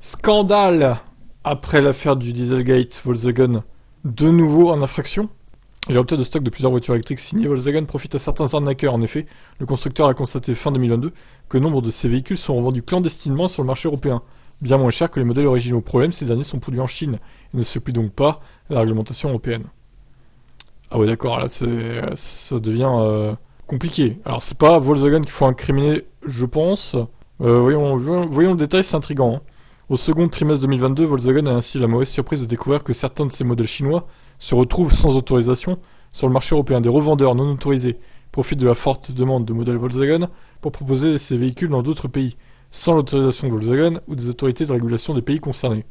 Scandale! Après l'affaire du Dieselgate, Volkswagen, de nouveau en infraction. Les ruptures de stock de plusieurs voitures électriques signées Volkswagen profitent à certains arnaqueurs. En effet, le constructeur a constaté fin 2022 que nombre de ces véhicules sont revendus clandestinement sur le marché européen, bien moins cher que les modèles originaux. Au problème, ces derniers sont produits en Chine et ne s'appuient donc pas à la réglementation européenne. Ah ouais, d'accord, là ça devient compliqué. Alors c'est pas Volkswagen qu'il faut incriminer, je pense. Voyons le détail, c'est intriguant. Hein. Au second trimestre 2022, Volkswagen a ainsi la mauvaise surprise de découvrir que certains de ses modèles chinois se retrouvent sans autorisation sur le marché européen. Des revendeurs non autorisés profitent de la forte demande de modèles Volkswagen pour proposer ces véhicules dans d'autres pays, sans l'autorisation de Volkswagen ou des autorités de régulation des pays concernés.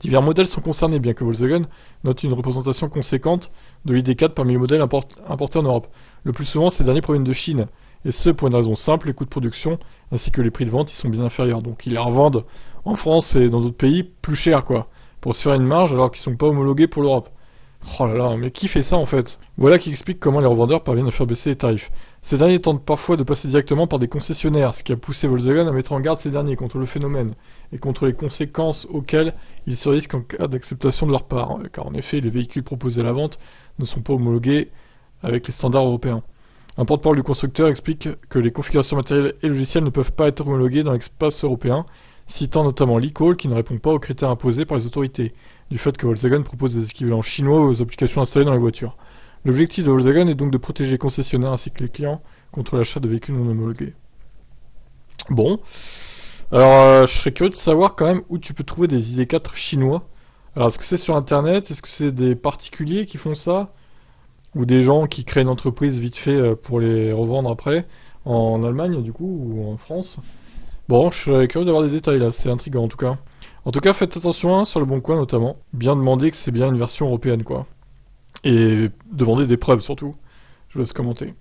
Divers modèles sont concernés, bien que Volkswagen note une représentation conséquente de l'ID4 parmi les modèles importés en Europe. Le plus souvent, ces derniers proviennent de Chine, et ce pour une raison simple, les coûts de production ainsi que les prix de vente y sont bien inférieurs. Donc ils les revendent en France et dans d'autres pays plus cher, quoi, pour se faire une marge alors qu'ils sont pas homologués pour l'Europe. Oh là là, mais qui fait ça en fait? Voilà qui explique comment les revendeurs parviennent à faire baisser les tarifs. Ces derniers tentent parfois de passer directement par des concessionnaires, ce qui a poussé Volkswagen à mettre en garde ces derniers contre le phénomène et contre les conséquences auxquelles ils se risquent en cas d'acceptation de leur part, car en effet les véhicules proposés à la vente ne sont pas homologués avec les standards européens. Un porte-parole du constructeur explique que les configurations matérielles et logicielles ne peuvent pas être homologuées dans l'espace européen, citant notamment l'e-call qui ne répond pas aux critères imposés par les autorités, du fait que Volkswagen propose des équivalents chinois aux applications installées dans les voitures. L'objectif de Volkswagen est donc de protéger les concessionnaires ainsi que les clients contre l'achat de véhicules non homologués. Bon, alors je serais curieux de savoir quand même où tu peux trouver des ID4 chinois. Alors est-ce que c'est sur internet? Est-ce que c'est des particuliers qui font ça? Ou des gens qui créent une entreprise vite fait pour les revendre après, en Allemagne du coup, ou en France? Bon, je serais curieux d'avoir des détails là, c'est intriguant en tout cas. En tout cas, faites attention hein, sur le bon coin notamment. Bien demander que c'est bien une version européenne quoi. Et demandez des preuves surtout. Je vous laisse commenter.